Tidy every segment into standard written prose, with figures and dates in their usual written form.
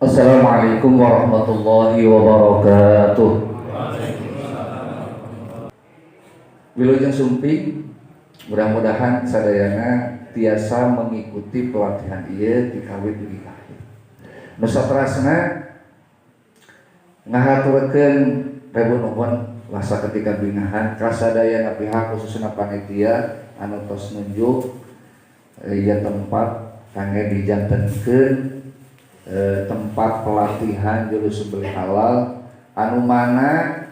Assalamualaikum warahmatullahi wabarakatuh. Wilujeng Sumpi, mudah-mudahan sadayana tiasa mengikuti pelatihan ieu ti kawit dugi kahit. Nu saterasna ngahaturkeun rebu nuhun wasa ketika bingahan kasadayana pihak khususna panitia anu tos nunjuk ieu tempat kangge dijantenkeun tempat pelatihan jurus sembelih halal anu mana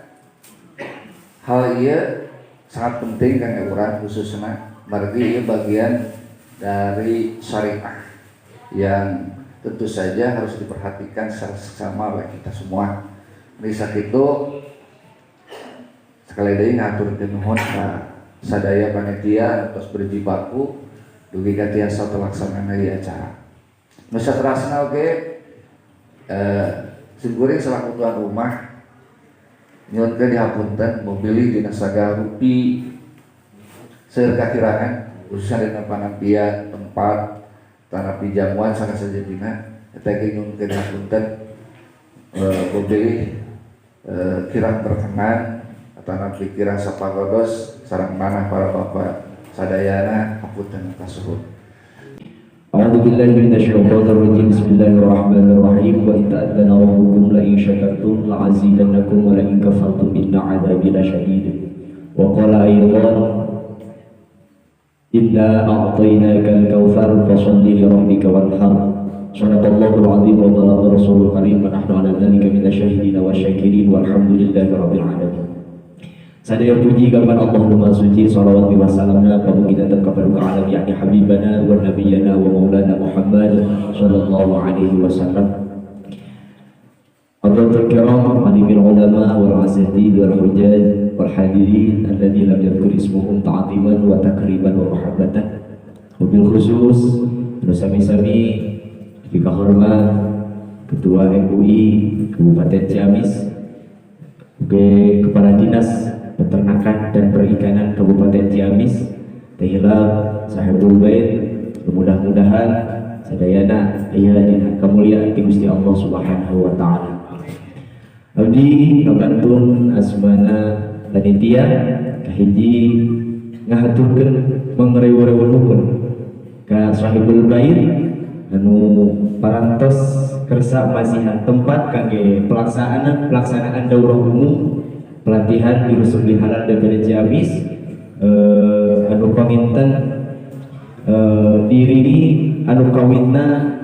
hal ieu sangat penting kangge urang khususna margi ieu bagian dari syariah yang tentu saja harus diperhatikan secara seksama oleh kita semua. Risa kitu sekali deui ngaturkeun nuhun ka sadaya panitia atas berjibaku dugi ka tiasa telaksanana ieu acara. Nu saterasna oge siguring selaku tuan rumah nyuhunkeun dihapunten mobilih dina sagarupi seueur kakirangan khususna dina panampian tempat tanapi jamuan sana sajadina eta ge nyuhunkeun dihapunten mobilih kirang berkenan tanapi kirang sapagodos sareng manah para bapak sadayana hapunten kasuhun. أعوذ بالله من الشيطان الرجيم بسم الله الرحمن الرحيم وإن تأذن ربكم لئن شكرتم لأزيدنكم ولئن كفرتم إن عذابي لشديد وقال أيضا إنا أعطيناك الكوثر فصل لربك وانحر صدق الله العظيم وبلغ رسول الكريم ونحن على ذلك من الشاهدين والشاكرين والحمد لله رب العالمين. Sadaya puji kapan Allah Maha Suci, salawat wa salamna kepada alam yakni habibana wa nabiyana wa maulana Muhammad sallallahu alaihi wasallam. Hadratul kiram alimil ulama wal asatidz wal hujjaj wal hadirin alladzi lam yadhkur ismuhum ta'ziman wa takriman wa mahabbatan. Wabil khusus bersami-sami kita hormat Ketua MUI Kabupaten Ciamis, Kepala Dinas Peternakan dan Perikanan Kabupaten Ciamis, Tehilal Sahibul Bait, mudah-mudahan sadayana aya dina kamuliaan ti Gusti Allah Subhanahu wa taala. Abdi ngabantun asmana panitia kahiji ngahaturkeun mangrewu-rewu nuhun ka Sahibul Bait anu parantos kersa masihan tempat kangge pelaksanaan daurah umum pelatihan jurus sembelih halal DPD Ciamis anu paminten diri anu kawitna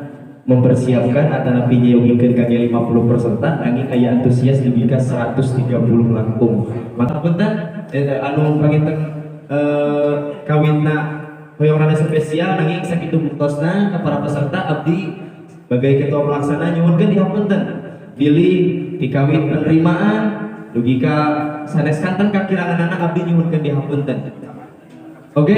mempersiapkan atau pinjauhikeun kangge 50 peserta nanging aya antusias lebih ka 130 langkung. Maka punten anu paminten kawitna hoyong rada spesial nanging sakitu buktosna ka para peserta abdi sebagai ketua pelaksana nyuwunkeun dihapunten pilih dikawit penerimaan dugi ka sanes kanten kakiranganana abdi nyuhunkeun dihapunten. Oke,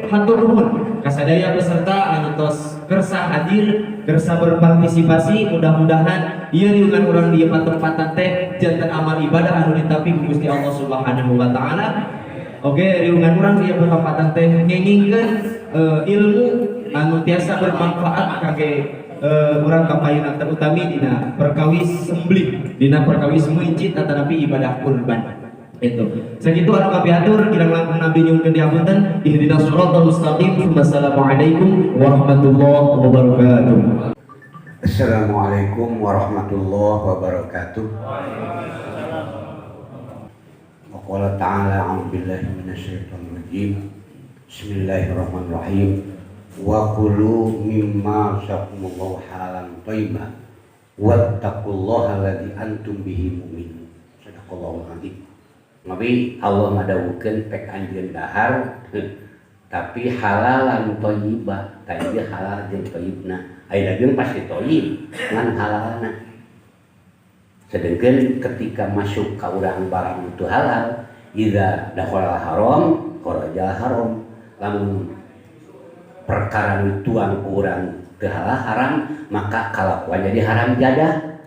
hatur nuhun kasadaya peserta anu tos kersa hadir, kersa berpartisipasi. Mudah-mudahan ieu riungan urang di tempatan teh janten amal ibadah anu ditapi ku Gusti Allah Subhanahu wa taala. Oke, riungan urang di tempatan teh ngengingkeun ilmu anu tiasa bermanfaat kangge urang kapayunan terutami dina perkawis sembelih, dina perkawis muncit atanapi ibadah kurban. Itu. Sakitu anu kapiatur kirang langkung nabi nyuhunkeun dihapunten ihdinas shiratal mustaqim. Wassalamualaikum warahmatullahi wabarakatuh. Assalamualaikum warahmatullahi wabarakatuh. Wa qala ta'ala a'udzu billahi minasyaitonir rajim. Bismillahirrahmanirrahim. Wa kulu mimma razaqakumullahu halalan thayyiban wattaqullaha alladzi antum bihi mu'minun. Sadaqallahul azim. Nabi Allah madawukeun pek anjeun dahar tapi halalan thayyiban, tadi halal jeung thayyibna. Aya dageun pasti thayyib ngan halalna. Sedengkeun ketika masuk ka urang barang itu halal, idza dakhala haram kharaja haram. Lamun perkara tuang urang teu halal haram maka kalakuan jadi haram jadah.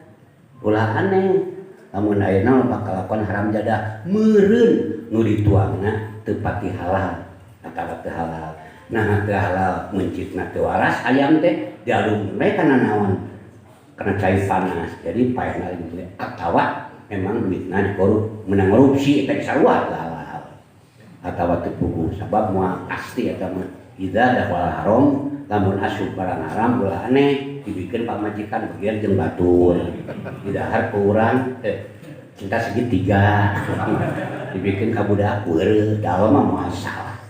Ulah aneh lamun ayeuna mah kalakuan haram jadah meureun nu dituangna teu pati halal atawa teu halal. Nah teu halal mencitna teu waras ayam teh dialung mereka naon karena cair panas jadi payah gitu atau memang duitnya menang korupsi eta sarua lah atau tepugu sabab moal pasti eta mah ida dakwal haram lamun asup barang haram ulah aneh dibikin pamajikan bagian jeung batur didahar ke urang cinta segitiga dibikin ka budak weureuh dalam mah moal salah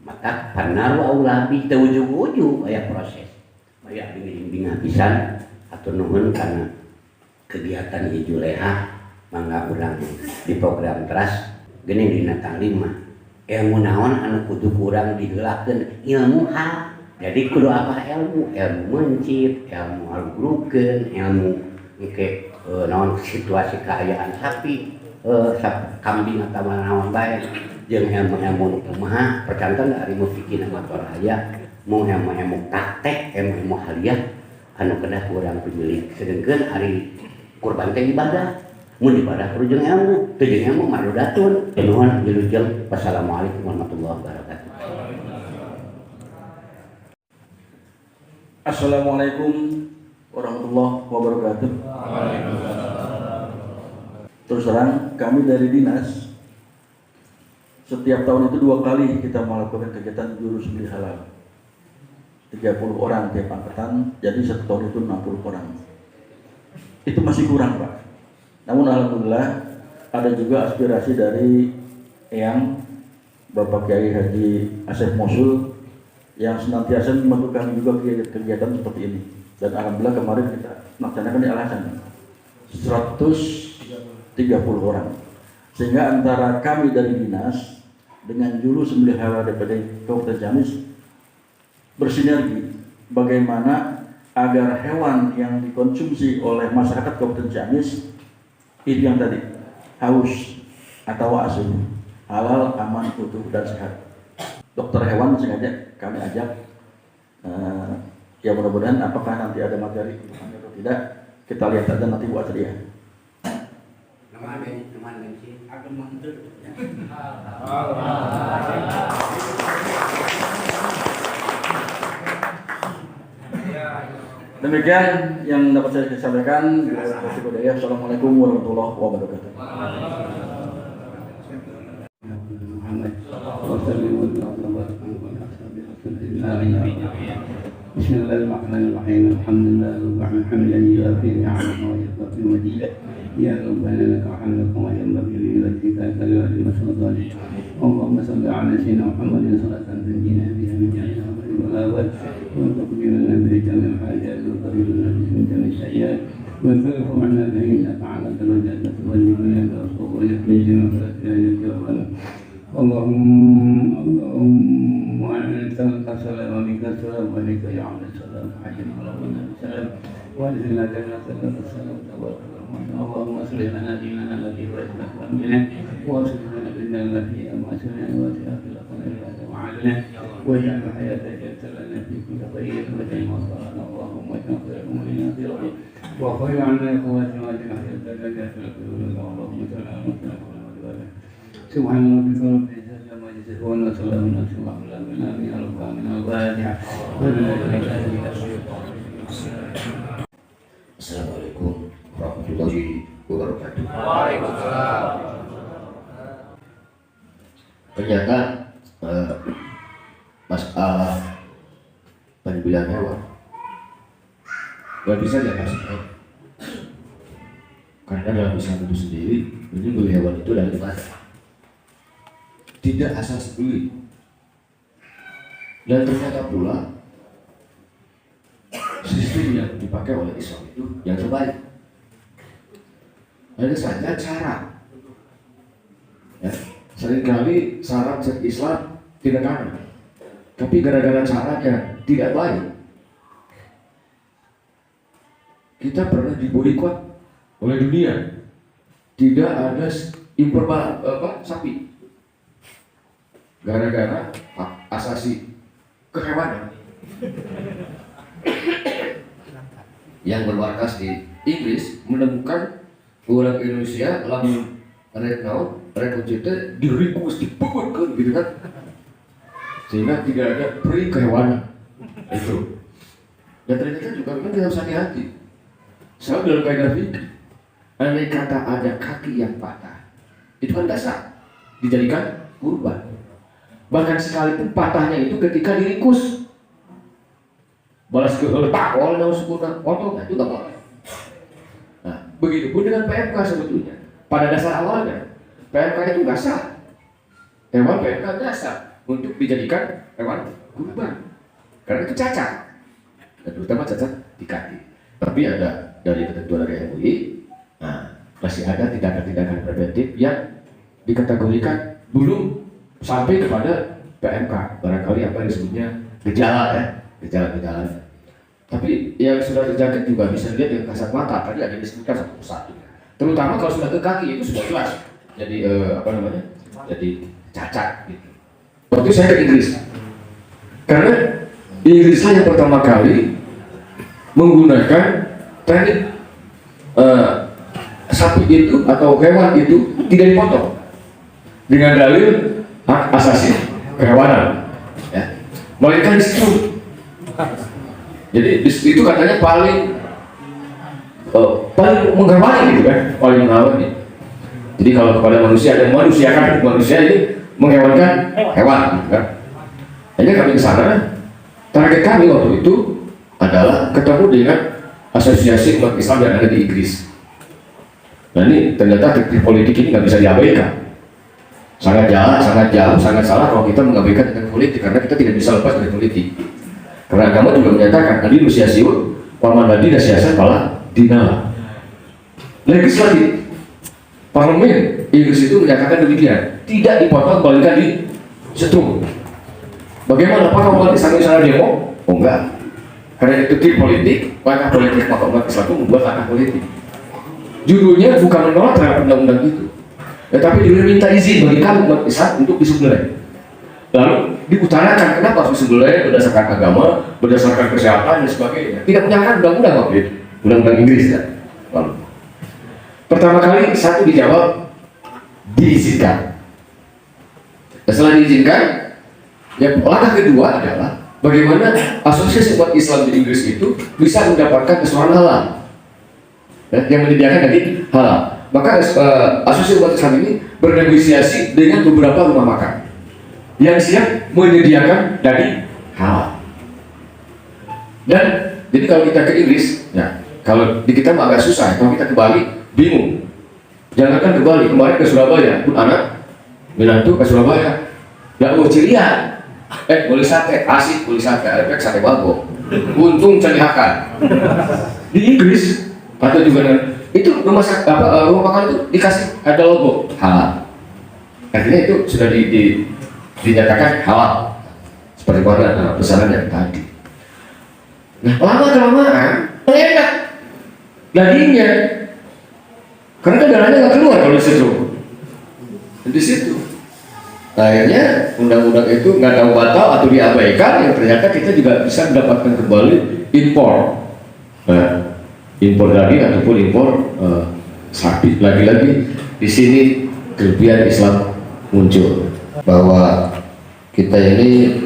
maka panaru aulabi teu ujug-ujug aya proses aya bimbingan pisan atur nuhun karena kegiatan hiju leha mangga urang di program teras geuning dina taklim mah ilmu naon anu kudu kurang diheulakeun ilmu hal jadi kudu apa ilmu mencit ilmu alugrukeun ilmu engke naon situasi keayaan sapi kambing atawa naon bae jeung ilmu kumaha percantan dari mufikina motor aya mau ilmu praktek ilmu haliah anu kedah kurang pemilik sedengkeun ari kurban teh ibadah mun ibadah kudu jeung ilmu teu jeung ilmu marudatun nuhun wilujeng wassalamualaikum warahmatullahi wabarakatuh. Assalamualaikum warahmatullahi wabarakatuh. Terus terang kami dari dinas setiap tahun itu 2 kali kita melakukan kegiatan jurus beli halal 30 orang tiap angkatan, jadi satu tahun itu 60 orang. Itu masih kurang Pak. Namun alhamdulillah ada juga aspirasi dari Eyang Bapak Kiai Haji Asep Mosul yang senantiasa membantu kami juga kegiatan seperti ini. Dan alhamdulillah kemarin kita melaksanakan di Alasan 130 orang. Sehingga antara kami dari dinas dengan juru sembelih halal DPD Kabupaten Ciamis bersinergi bagaimana agar hewan yang dikonsumsi oleh masyarakat Kabupaten Ciamis itu yang tadi haus atau asin halal, aman, utuh dan sehat. Dokter hewan sengaja kami ajak ya mudah-mudahan apakah nanti ada materi atau tidak kita lihat aja nanti buat dia. Demikian yang dapat saya sampaikan. Assalamualaikum warahmatullahi wabarakatuh. Bismillahirrahmanirrahim. Alhamdulillah hamdan yuafi ni'amahu wa yukafi majidah. Ya Rabbana laka hamduka wa yanbaghi li wajhika al-karim al-mas'ud. Allahumma salli ala sayyidina Muhammadin salatan tanjina biha min jami'il wal wa tuqbilna bi jami'il hajat wa tuqbilna bi jami'il sayyi'at wa tarfu 'anna innaka 'ala darajati tuwallihi wa rasulullah yajma'u Allahumma anta al-salam wa minka salam wa alayka ya salam hajjin Allahumma salam wa alayna jannatan salam Allahumma salli ala nabiyyina alladhi wa sallam wa sallallahu alaihi wa sallam wa sallallahu wa ja'al hayata jasalana fi kulli khairin wa ta'ala Allahumma taqabbal minna wa khayr 'anna ikhwati wa hayata jasalana Allahumma salli ala سبحان ربك رب العزة عما يصفون وسلام على المرسلين آمين يا رب العالمين الفاتحة. Assalamualaikum warahmatullahi wabarakatuh. Ternyata masalah penjualan hewan nggak bisa diatasi karena dalam Islam itu sendiri menyembelih hewan itu dari ibadah, tidak asas beli. Dan ternyata pula sistem yang dipakai oleh Islam itu yang terbaik. Hanya saja cara, ya, seringkali syarat Islam tidak ada, tapi gara-gara caranya tidak baik, kita pernah diboikot oleh dunia. Tidak ada impor sapi, gara-gara asasi kehewanan yang bermarkas di Inggris menemukan orang Indonesia lamun red ucite diringkus dipukul gitu kan, sehingga tidak ada peri kehewanan itu. Dan ternyata juga memang kita harus hati-hati Sebab dalam kaidah fikih, andai kata ada kaki yang patah, itu kan dasar dijadikan kurban. Bahkan sekalipun patahnya itu ketika diringkus, balas ke letak oleh sempurna, potong itu nggak boleh. Nah, begitupun dengan PMK sebetulnya. Pada dasar awalnya, PMK itu nggak sah. Hewan PMK nggak sah untuk dijadikan hewan kurban, karena itu cacat, dan terutama cacat di kaki. Tapi ada dari ketentuan dari MUI, nah, masih ada tindakan-tindakan preventif yang dikategorikan belum sampai kepada PMK. Barangkali apa yang disebutnya gejala ya, gejala-gejala. Tapi yang sudah terjangkit juga bisa dilihat dengan kasat mata. Tadi ada disebutkan satu persatu. Terutama kalau sudah ke kaki itu sudah jelas. Jadi jadi cacat gitu. Waktu saya ke Inggris, karena Inggrislah yang pertama kali menggunakan teknik sapi itu atau hewan itu tidak dipotong dengan dalil hak asasi kehewanan, ya. Melainkan disitu. Jadi itu katanya paling menghewani gitu kan, paling menghewani. Jadi kalau kepada manusia ada manusia kan, manusia ini menghewankan hewan, gitu kan. Hanya kami ke sana, target kami waktu itu adalah ketemu dengan asosiasi umat Islam yang ada di Inggris. Nah ini ternyata kritik politik ini nggak bisa diabaikan. Sangat jahat, sangat jauh, sangat salah kalau kita mengabaikan tentang politik, karena kita tidak bisa lepas dari politik. Karena agama juga menyatakan tadi nusiasiun, waman ladi nasiasa pala dinala. Legislatif, parlemen Inggris itu menyatakan demikian, tidak dipotong balikan di setrum. Bagaimana apakah umat Islam sana demo? Oh enggak. Karena itu trik politik, langkah politik, maka umat Islam itu membuat langkah politik. Judulnya bukan menolak terhadap undang-undang itu, tetapi dia minta izin bagi kamu umat Islam untuk disembelih. Lalu diutarakan kenapa harus disembelih berdasarkan agama, berdasarkan kesehatan dan sebagainya. Tidak menyangka undang-undang waktu itu, undang-undang Inggris ya. Lalu pertama kali satu dijawab diizinkan. Dan setelah diizinkan, ya langkah kedua adalah bagaimana asosiasi umat Islam di Inggris itu bisa mendapatkan keseluruhan halal, yang menyediakan tadi halal. Maka asosiasi umat Islam ini bernegosiasi dengan beberapa rumah makan yang siap menyediakan daging halal. Dan jadi kalau kita ke Inggris, ya kalau di kita agak susah. Kalau kita ke Bali, bingung. Jangankan ke Bali, kemarin ke Surabaya, pun anak menantu ke Surabaya, nggak mau cirian. Boleh sate, asik, boleh sate, efek sate bago. Untung celihakan. Di Inggris atau juga itu rumah makan itu dikasih ada logo halal. Artinya itu sudah dinyatakan halal. Seperti mana pesanan yang tadi. Nah, lama-kelamaan enak dagingnya, karena kan darahnya nggak keluar kalau di situ. Di situ. Akhirnya undang-undang itu nggak tahu batal atau diabaikan, yang ternyata kita juga bisa mendapatkan kembali impor, impor daging ataupun impor sapi. Lagi-lagi di sini kelebihan Islam muncul, bahwa kita ini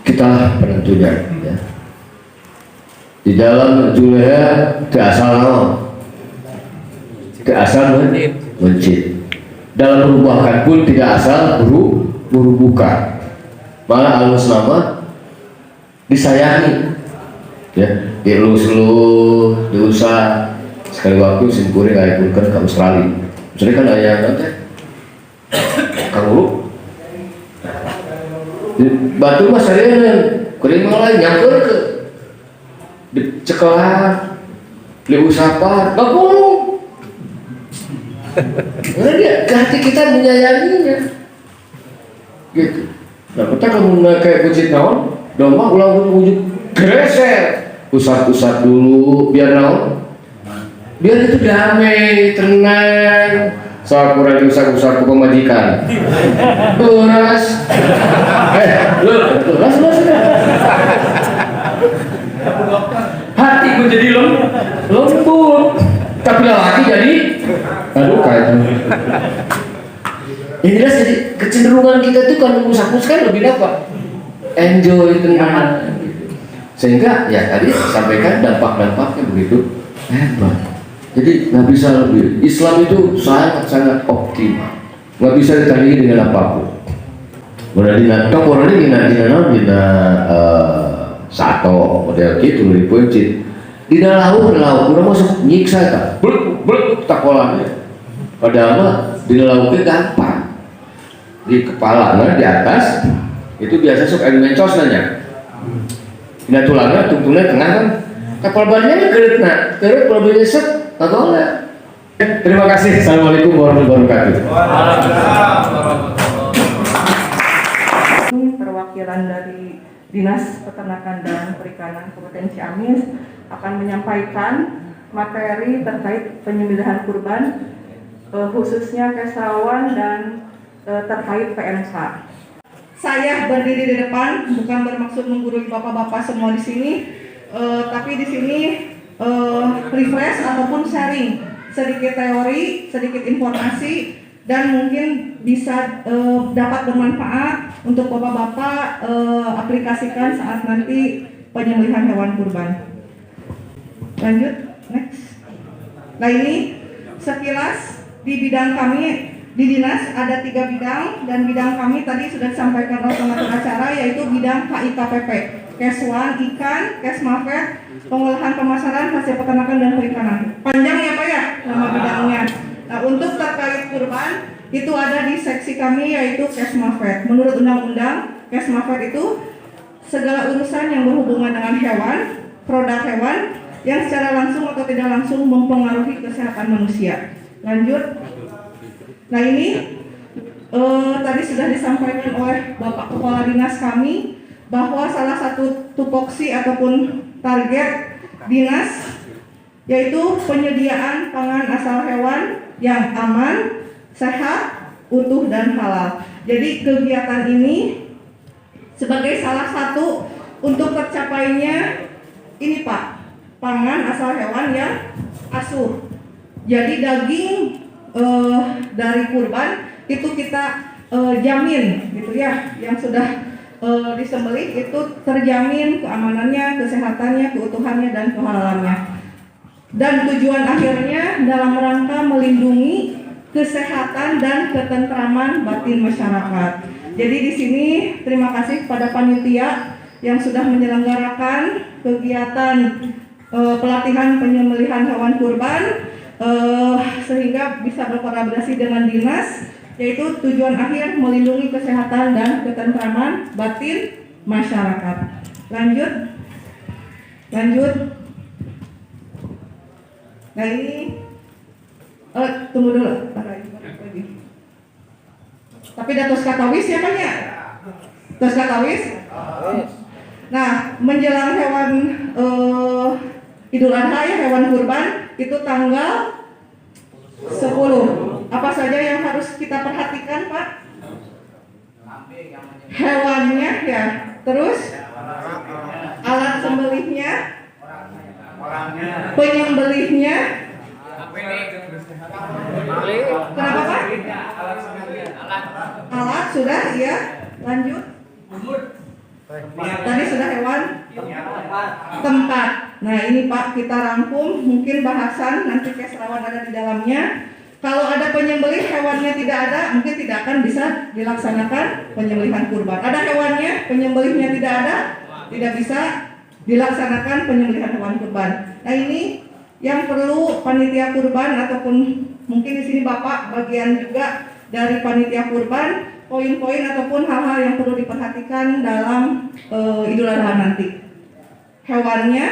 kita penentunya. Ya. Di dalam Juleha ke asal mencit. Dalam berubahkan pun tidak asal bukan, malah alus nama disayangi, ya, dielus-elus, diusah. Sekali waktu simpuri kayak pulkan ke Australia, jadi kan ayah nanti kamu batu mas saya kering malah nyangkut ke dicekal, diusapar, nggak bolong. Karena dia hati kita menyayanginya, gitu. Nah, kita kalau kayak kucing naon, domba ulang wujud geser, usap-usap dulu, biar naon, biar itu damai, tenang. Soal kurang diusap-usap ke pemajikan, luras, luras, hatiku jadi lembut, tapi lelaki jadi aduh kayak ini jelas. Jadi kecenderungan kita tuh kalau mengusap-usap kan lebih dapat enjoy, tenang, sehingga ya tadi sampaikan dampak-dampaknya begitu hebat. Jadi nggak bisa lebih. Islam itu sangat-sangat optimal, nggak bisa ditandingi dengan apapun. Mulai dina, kan orang ini dina satu model gitu di pencit. Dina lauk, udah masuk nyiksa kan, belum tak polanya. Padahal mah dina lauknya gampang. Di kepala, di atas itu biasa sok elemen mencos nanya. Dina tulangnya, tungtungnya tengah kan. Kapal bannya kerut kalau set. Terima kasih. Assalamualaikum warahmatullahi wabarakatuh. Perwakilan dari Dinas Peternakan dan Perikanan Kabupaten Ciamis akan menyampaikan materi terkait penyembelihan kurban, khususnya kesrawan dan terkait PMK. Saya berdiri di depan bukan bermaksud menggurui bapak-bapak semua di sini, tapi di sini refresh ataupun sharing sedikit teori, sedikit informasi, dan mungkin bisa dapat bermanfaat untuk bapak-bapak aplikasikan saat nanti penyembelihan hewan kurban. Lanjut, next. Nah ini sekilas di bidang kami di dinas ada 3 bidang, dan bidang kami tadi sudah disampaikan oleh pengatur acara, yaitu bidang KIKPP, Keswan, Ikan, Kesmafet, Pengolahan Pemasaran Hasil Peternakan dan Perikanan. Panjang ya Pak ya nama bidangnya. Nah untuk terkait kurban itu ada di seksi kami, yaitu Kesmafet. Menurut undang-undang, Kesmafet itu segala urusan yang berhubungan dengan hewan, produk hewan yang secara langsung atau tidak langsung mempengaruhi kesehatan manusia. Lanjut. Nah ini tadi sudah disampaikan oleh Bapak Kepala Dinas kami bahwa salah satu tupoksi ataupun target dinas yaitu penyediaan pangan asal hewan yang aman, sehat, utuh, dan halal. Jadi kegiatan ini sebagai salah satu untuk tercapainya ini Pak, pangan asal hewan yang asuh. Jadi daging dari kurban itu kita jamin gitu ya, yang sudah disembelih itu terjamin keamanannya, kesehatannya, keutuhannya, dan kehalalannya. Dan tujuan akhirnya dalam rangka melindungi kesehatan dan ketentraman batin masyarakat. Jadi di sini terima kasih kepada panitia yang sudah menyelenggarakan kegiatan pelatihan penyembelihan hewan kurban, sehingga bisa berkolaborasi dengan dinas, yaitu tujuan akhir melindungi kesehatan dan ketentraman batin masyarakat. Lanjut. Nah ini tunggu dulu, lagi. Tapi datos katawis ya Pak ya? Datos katawis? Nah menjelang hewan Idul Adha ya, hewan kurban itu tanggal 10. Apa saja yang harus kita perhatikan Pak? Hewannya ya, terus alat sembelihnya, penyembelihnya. Kenapa Pak? Alat sudah ya, lanjut. Tadi sudah hewan, tempat. Nah ini Pak kita rangkum, mungkin bahasan nanti kesrawan ada di dalamnya. Kalau ada penyembelih hewannya tidak ada, mungkin tidak akan bisa dilaksanakan penyembelihan kurban. Ada hewannya, penyembelihnya tidak ada, tidak bisa dilaksanakan penyembelihan hewan kurban. Nah ini yang perlu panitia kurban ataupun mungkin di sini Bapak bagian juga dari panitia kurban, poin-poin ataupun hal-hal yang perlu diperhatikan dalam Idul Adha nanti. Hewannya,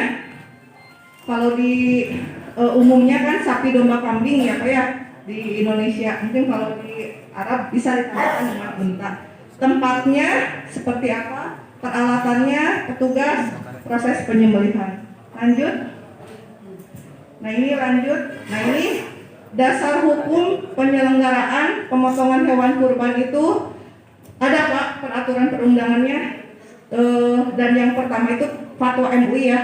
kalau di umumnya kan sapi, domba, kambing ya Pak ya di Indonesia. Mungkin kalau di Arab bisa ditambahkan dengan unta. Tempatnya seperti apa, peralatannya, petugas, proses penyembelihan. Lanjut. Nah ini lanjut. Nah ini dasar hukum penyelenggaraan pemotongan hewan kurban itu ada Pak peraturan perundangannya, dan yang pertama itu Fatwa MUI ya.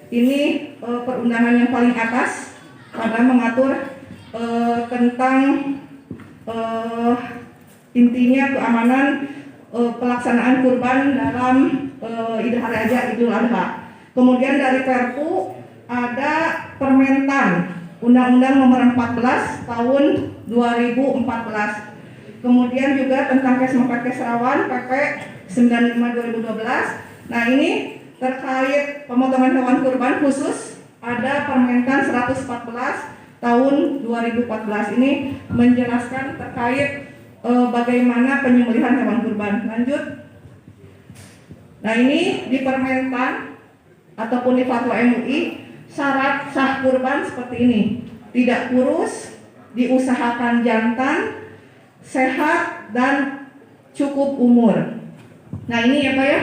Ini perundangan yang paling atas pada mengatur tentang intinya keamanan pelaksanaan kurban dalam Hari Raya Idul Adha. Kemudian dari Perpu ada Permentan Undang-Undang Nomor 14 Tahun 2014. Kemudian juga tentang Kesmekes Rawan PP 95 2012. Nah, ini terkait pemotongan hewan kurban khusus ada Permentan 114 tahun 2014. Ini menjelaskan terkait bagaimana penyembelihan hewan kurban. Lanjut. Nah, ini di Permentan ataupun di Fatwa MUI syarat sah kurban seperti ini: tidak kurus, diusahakan jantan, sehat, dan cukup umur. Nah, ini ya Pak ya,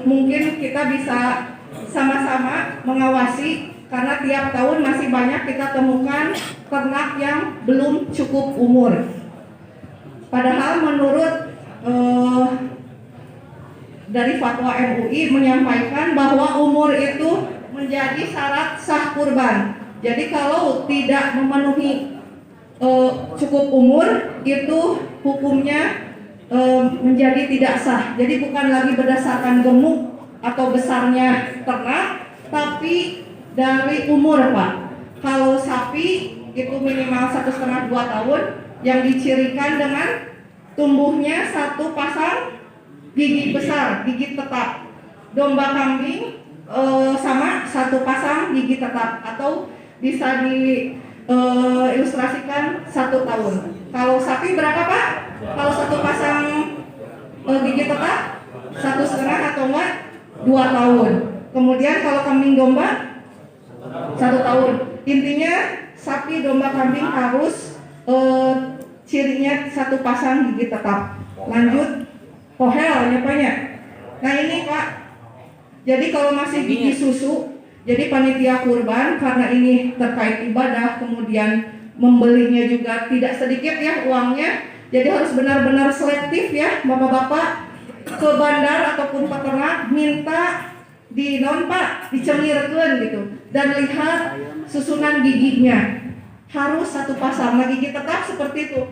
mungkin kita bisa sama-sama mengawasi karena tiap tahun masih banyak kita temukan ternak yang belum cukup umur. Padahal menurut dari Fatwa MUI menyampaikan bahwa umur itu menjadi syarat sah kurban. Jadi kalau tidak memenuhi cukup umur itu hukumnya menjadi tidak sah. Jadi bukan lagi berdasarkan gemuk atau besarnya ternak, tapi dari umur Pak. Kalau sapi itu minimal 1,5-2 tahun yang dicirikan dengan tumbuhnya satu pasang gigi besar, gigi tetap. Domba kambing sama satu pasang gigi tetap, atau bisa ilustrasikan 1 tahun. Kalau sapi berapa Pak? Kalau satu pasang gigi tetap 1,5 atau enggak 2 tahun. Kemudian kalau kambing domba 1 tahun. Intinya sapi, domba, kambing harus cirinya satu pasang gigi tetap. Lanjut. Pohel ya Pak ya. Nah ini Pak, jadi kalau masih gigi susu, jadi panitia kurban karena ini terkait ibadah, kemudian membelinya juga tidak sedikit ya uangnya, jadi harus benar-benar selektif ya bapak-bapak ke bandar ataupun peternak minta dicemirkan gitu dan lihat susunan giginya harus satu pasang. Nah, gigi tetap seperti itu.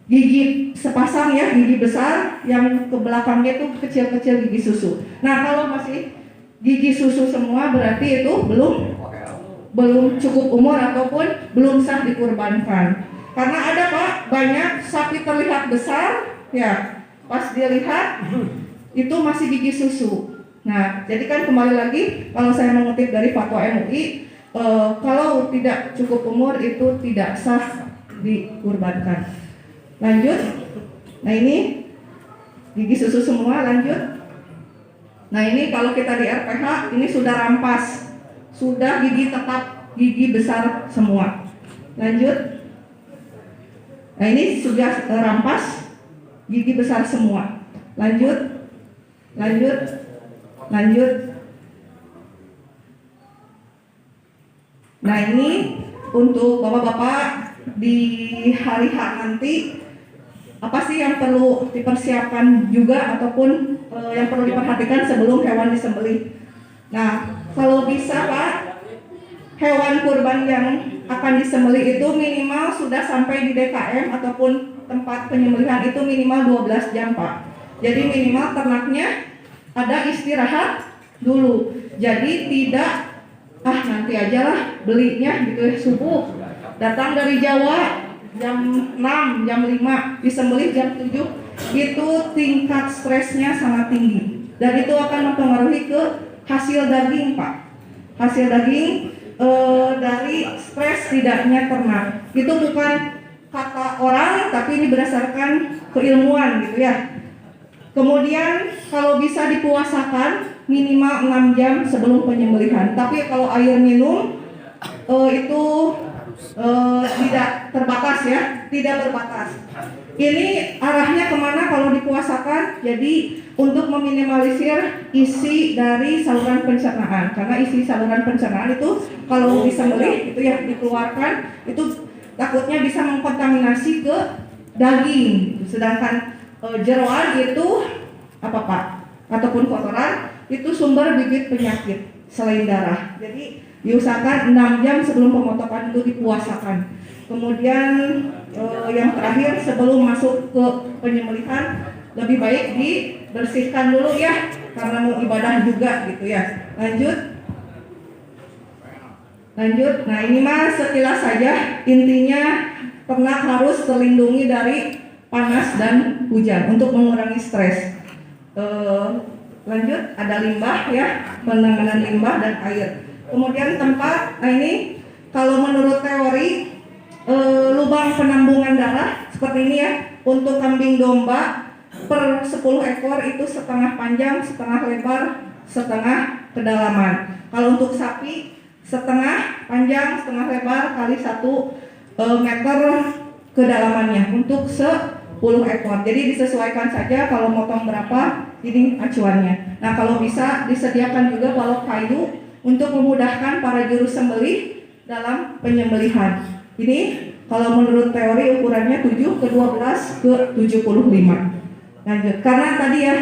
Gigi sepasang ya, gigi besar, yang ke belakangnya itu kecil-kecil gigi susu. Nah, kalau masih gigi susu semua berarti itu belum cukup umur ataupun belum sah dikurbankan. Karena ada Pak, banyak sapi terlihat besar ya, pas dilihat itu masih gigi susu. Nah, jadi kan kembali lagi kalau saya mengutip dari Fatwa MUI, kalau tidak cukup umur itu tidak sah dikurbankan. Lanjut. Nah, ini gigi susu semua. Lanjut. Nah, ini kalau kita di RPH ini sudah rampas, sudah gigi tetap, gigi besar semua. Lanjut. Nah, ini sudah rampas, gigi besar semua. Lanjut. Lanjut. Lanjut. Nah, ini untuk bapak-bapak di hari H nanti, apa sih yang perlu dipersiapkan juga ataupun yang perlu diperhatikan sebelum hewan disembelih. Nah, kalau bisa Pak, hewan kurban yang akan disembelih itu minimal sudah sampai di DKM ataupun tempat penyembelihan itu minimal 12 jam Pak. Jadi minimal ternaknya ada istirahat dulu. Jadi tidak nanti aja lah belinya gitu ya, subuh datang dari Jawa jam 6, jam 5, disembelih jam 7, itu tingkat stresnya sangat tinggi dan itu akan mempengaruhi ke hasil daging Pak. Hasil daging dari stres tidaknya ternak. Itu bukan kata orang, tapi ini berdasarkan keilmuan gitu ya. Kemudian kalau bisa dipuasakan minimal 6 jam sebelum penyembelihan. Tapi kalau air minum itu tidak terbatas ya, tidak berbatas. Ini arahnya kemana kalau dipuasakan? Jadi untuk meminimalisir isi dari saluran pencernaan, karena isi saluran pencernaan itu kalau disembelih itu ya dikeluarkan, itu takutnya bisa mengkontaminasi ke daging. Sedangkan jeroan itu apa Pak? Ataupun kotoran itu sumber bibit penyakit selain darah. Jadi diusahakan 6 jam sebelum pemotongan itu dipuasakan. Kemudian yang terakhir sebelum masuk ke penyembelihan lebih baik dibersihkan dulu ya, karena mau ibadah juga gitu ya. Lanjut. Lanjut. Nah ini mah sekilas saja, intinya ternak harus terlindungi dari panas dan hujan untuk mengurangi stres. Lanjut, ada limbah ya, penanganan limbah dan air. Kemudian tempat, nah ini kalau menurut teori lubang penampungan darah seperti ini ya, untuk kambing domba per 10 ekor itu setengah panjang, setengah lebar, setengah kedalaman. Kalau untuk sapi setengah panjang, setengah lebar kali 1 meter kedalamannya untuk 10 ekor. Jadi disesuaikan saja kalau motong berapa ini acuannya. Nah kalau bisa disediakan juga balok kayu untuk memudahkan para juru sembelih dalam penyembelihan. Ini kalau menurut teori ukurannya 7 ke 12 ke 75. Lanjut, karena tadi ya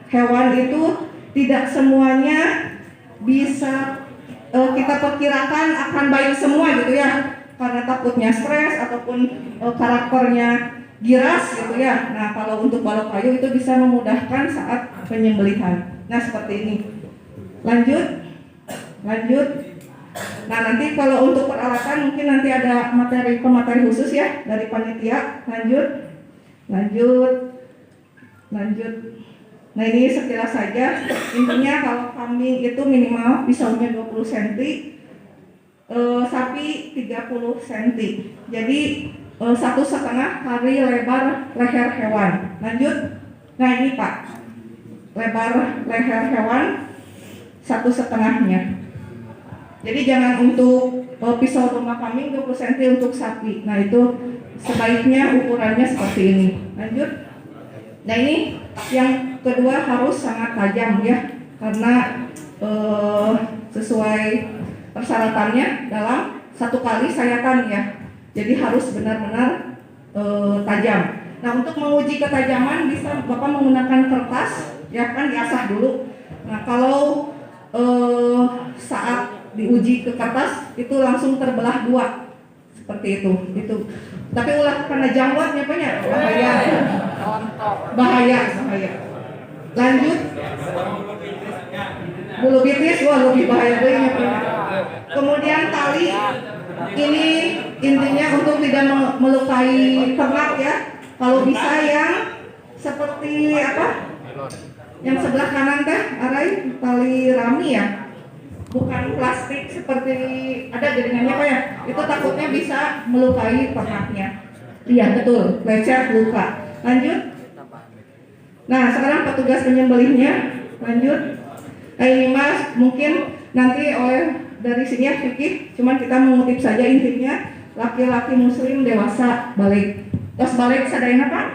hewan itu tidak semuanya bisa kita perkirakan akan baik semua gitu ya, karena takutnya stres ataupun karakternya giras gitu ya. Nah kalau untuk balok kayu itu bisa memudahkan saat penyembelihan. Nah seperti ini. Lanjut. Nah nanti kalau untuk peralatan mungkin nanti ada pemateri khusus ya dari panitia. Lanjut. Nah ini sekilas saja. Intinya kalau kambing itu minimal pisaunya 20 cm, sapi 30 cm. Jadi 1,5 kali lebar leher hewan. Lanjut. Nah ini Pak, lebar leher hewan 1,5-nya. Jadi jangan untuk pisau rumah kambing 20 cm untuk sapi. Nah itu sebaiknya ukurannya seperti ini. Lanjut. Nah ini yang kedua harus sangat tajam ya, karena sesuai persyaratannya dalam 1 kali sayatan ya. Jadi harus benar-benar tajam. Nah untuk menguji ketajaman bisa Bapak menggunakan kertas ya kan, diasah dulu. Nah kalau saat diuji ke kertas itu langsung terbelah 2 seperti itu. Tapi ulah karena jangwatnya banyak bahaya. Lanjut. Bulu betis, wah lebih bahaya banget. Kemudian tali ini intinya untuk tidak melukai ternak ya. Kalau bisa yang seperti apa? Yang sebelah kanan teh, arai tali rami ya. Bukan plastik seperti ada jaringannya Pak ya. Itu takutnya bisa melukai ternaknya. Iya betul, lecet luka. Lanjut. Nah sekarang petugas penyembelihnya. Lanjut. Nah ini Mas mungkin nanti oleh dari sini ya fikih, cuman kita mengutip saja intinya. Laki-laki muslim dewasa balik. Tos balik sadayana Pak?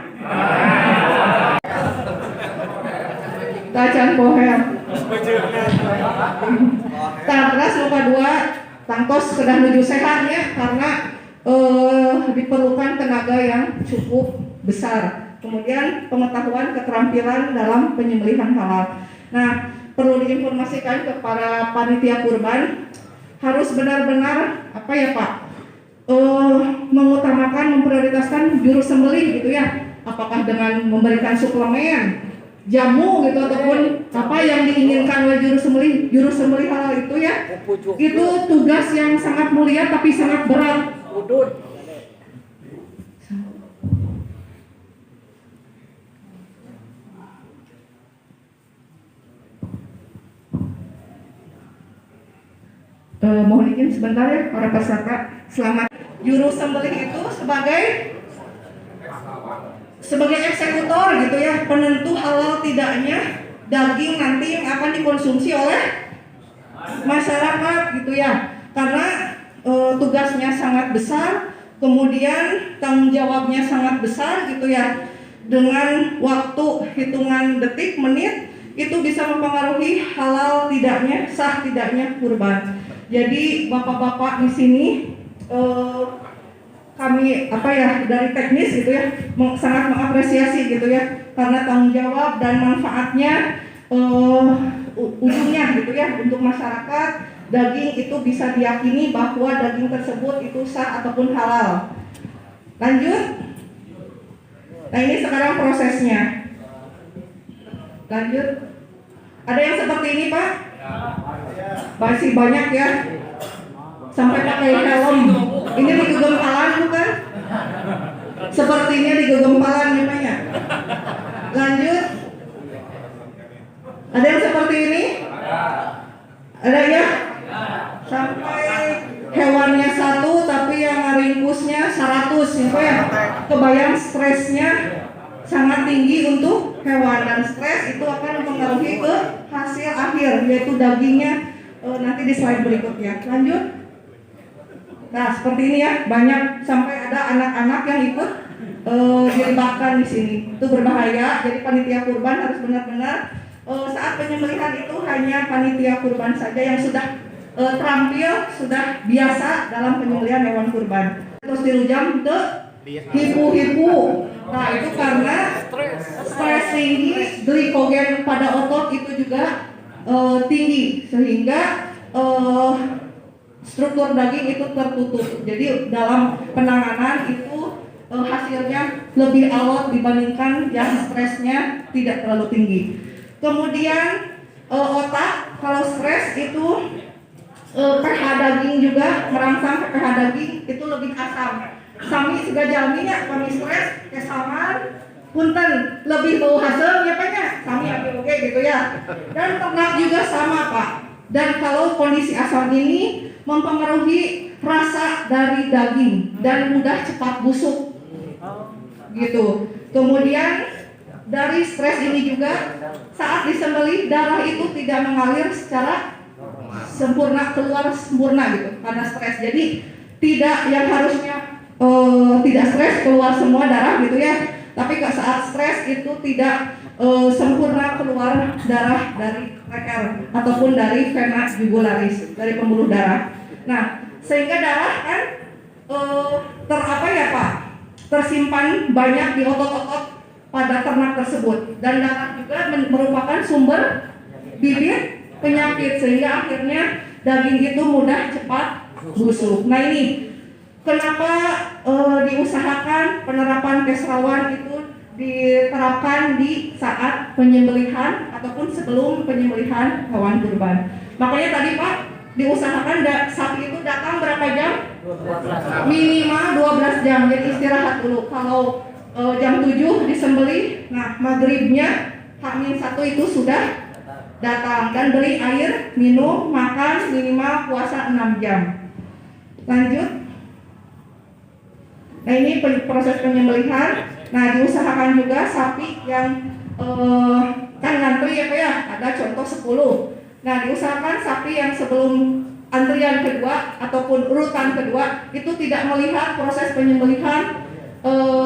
Tacan poher. Terus luka 2 tangtos sudah menuju sehatnya karena diperlukan tenaga yang cukup besar. Kemudian pengetahuan keterampilan dalam penyembelihan halal. Nah perlu diinformasikan kepada panitia kurban harus benar-benar apa ya Pak, mengutamakan, memprioritaskan juru sembelih gitu ya. Apakah dengan memberikan suplemen, jamu gitu ataupun apa yang diinginkan oleh juru sembelih halal itu ya. Itu tugas yang sangat mulia tapi sangat berat. Mohon izin sebentar ya para peserta. Selamat. Juru sembelih itu sebagai eksekutor gitu ya, penentu halal tidaknya daging nanti yang akan dikonsumsi oleh masyarakat gitu ya. Karena tugasnya sangat besar, kemudian tanggung jawabnya sangat besar gitu ya. Dengan waktu hitungan detik, menit itu bisa mempengaruhi halal tidaknya, sah tidaknya kurban. Jadi bapak-bapak di sini kami dari teknis gitu ya sangat mengapresiasi gitu ya, karena tanggung jawab dan manfaatnya ujungnya gitu ya untuk masyarakat. Daging itu bisa diyakini bahwa daging tersebut itu sah ataupun halal. Lanjut. Nah ini sekarang prosesnya. Lanjut. Ada yang seperti ini Pak? Masih banyak ya. sampai pakai helm. Ini di gegempalan bukan? Sepertinya di gegempalan namanya. Lanjut. Ada yang seperti ini? Ada ya? Sampai hewannya 1 tapi yang ringkusnya 100 ya. Kebayang stresnya sangat tinggi untuk hewan, dan stres itu akan mempengaruhi ke hasil akhir, yaitu dagingnya nanti di slide berikutnya. Lanjut. Nah, seperti ini ya, banyak sampai ada anak-anak yang ikut dilibatkan di sini. Itu berbahaya. Jadi panitia kurban harus benar-benar saat penyembelihan itu hanya panitia kurban saja yang sudah terampil, sudah biasa dalam penyembelihan hewan kurban. Terus dirujam ke hipu-hipu. Nah, itu karena stres tinggi, glikogen pada otot itu juga tinggi, sehingga struktur daging itu tertutup. Jadi dalam penanganan itu hasilnya lebih alot dibandingkan yang stresnya tidak terlalu tinggi. Kemudian otak, kalau stres itu pH daging juga merangsang ke pH daging itu lebih asam. Sami sudah jalminya kami stres kesamaan punten lebih bau hasil ya Pak ya. Sami oke gitu ya. Dan ternak juga sama Pak. Dan kalau kondisi asam ini mempengaruhi rasa dari daging dan mudah cepat busuk. Gitu. Kemudian dari stres ini juga saat disembelih darah itu tidak mengalir secara keluar sempurna gitu karena stres. Jadi tidak yang harusnya tidak stres keluar semua darah gitu ya, tapi saat stres itu tidak sempurna keluar darah dari leher ataupun dari vena jugularis, dari pembuluh darah. Nah, sehingga darah kan tersimpan banyak di otot-otot pada ternak tersebut, dan darah juga merupakan sumber bibit penyakit, sehingga akhirnya daging itu mudah cepat busuk. Nah, ini kenapa diusahakan penerapan kesrawan itu diterapkan di saat penyembelihan ataupun sebelum penyembelihan hewan kurban. Makanya tadi Pak diusahakan sapi itu datang berapa jam? Minimal 12 jam, jadi istirahat dulu. Kalau jam 7 disembelih, nah maghribnya H-1 itu sudah datang, dan beri air, minum, makan, minimal puasa 6 jam. Lanjut. Nah, ini proses penyembelihan. Nah, diusahakan juga sapi yang kan ngantri ya Pak ya, ada contoh 10. Nah, diusahakan sapi yang sebelum antrian kedua ataupun urutan kedua itu tidak melihat proses penyembelihan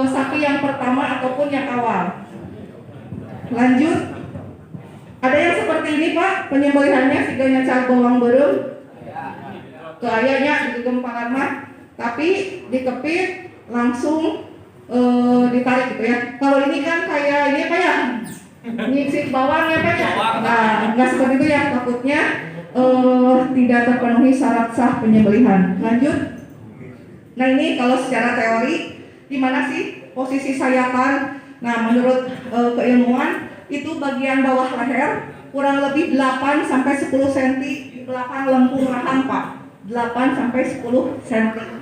sapi yang pertama ataupun yang awal. Lanjut. Ada yang seperti ini Pak, penyembelihannya siganya cal bawang berem ke ayahnya di gempalan mah, tapi dikepit langsung ditarik gitu ya. Kalau ini kan kayak ini apa ya, nyisip bawang ya Pak ya. Nah, nggak seperti itu ya, takutnya tidak terpenuhi syarat sah penyembelihan. Lanjut. Nah, ini kalau secara teori di mana sih posisi sayatan? Nah, menurut keilmuan itu bagian bawah leher kurang lebih 8 sampai 10 cm di belakang lempung rahang Pak. 8 sampai 10 cm.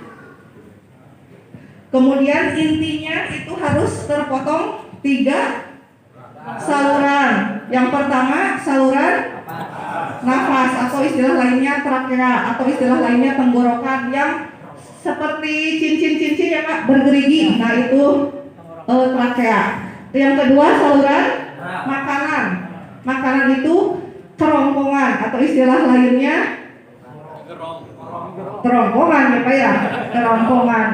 Kemudian intinya itu harus terpotong 3 saluran. Yang pertama saluran nafas atau istilah lainnya trakea atau istilah lainnya tenggorokan yang seperti cincin-cincin ya Pak, bergerigi. Nah, itu trakea. Yang kedua saluran makanan. Makanan itu kerongkongan atau istilah lainnya kerongkongan ya Pak ya, kerongkongan.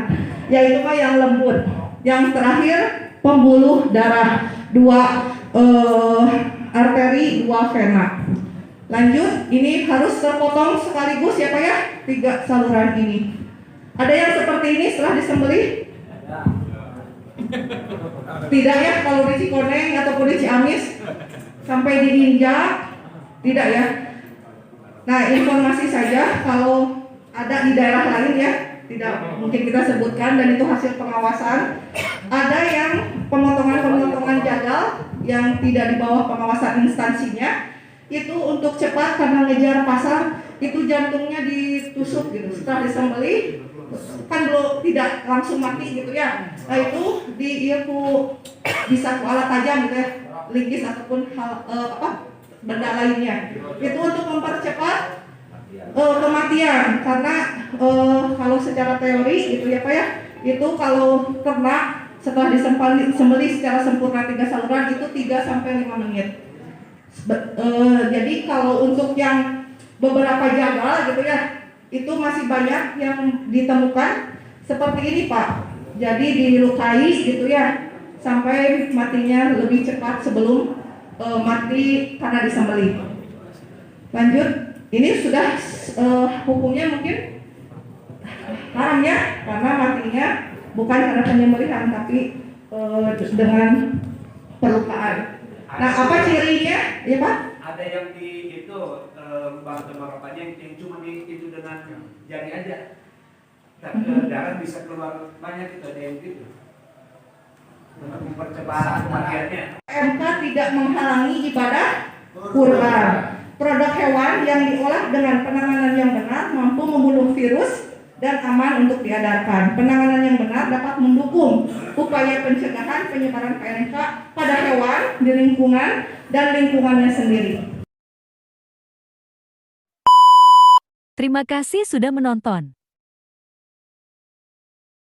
Yaitu Pak yang lembut. Yang terakhir pembuluh darah, 2 arteri, 2 vena. Lanjut, ini harus terpotong sekaligus ya Pak ya, 3 saluran ini. Ada yang seperti ini setelah disembelih? Tidak ya, kalau di Cikoneng ataupun di Ciamis sampai diinjak, tidak ya. Nah, informasi saja kalau ada di daerah lain ya, tidak mungkin kita sebutkan, dan itu hasil pengawasan. Ada yang pemotongan jagal yang tidak di bawah pengawasan instansinya, itu untuk cepat karena ngejar pasar itu jantungnya ditusuk gitu. Setelah disembelih kan belum tidak langsung mati gitu ya. Nah itu bisa ku alat tajam gitu ya, linggis ataupun benda lainnya. Itu untuk mempercepat kematian karena kalau secara teori gitu ya Pak ya, itu kalau ternak setelah disembelih secara sempurna 3 saluran itu 3 sampai 5 menit. Jadi kalau untuk yang beberapa jagal gitu ya, itu masih banyak yang ditemukan seperti ini Pak. Jadi dilukai gitu ya sampai matinya lebih cepat sebelum mati karena disembelih. Lanjut, ini sudah hukumnya mungkin haram ya karena matinya bukan karena penyembelihan tapi dengan perlukaan. Nah, apa cirinya, ya Pak? Ada yang di itu bahan tembakapannya yang cuma di itu dengan jari aja. Darah bisa keluar banyak, itu ada yang gitu. Untuk mempercepat kematiannya. MK tidak menghalangi ibadah kurban. Produk hewan yang diolah dengan penanganan yang benar mampu membunuh virus dan aman untuk diedarkan. Penanganan yang benar dapat mendukung upaya pencegahan penyebaran PMK pada hewan di lingkungan dan lingkungannya sendiri. Terima kasih sudah menonton.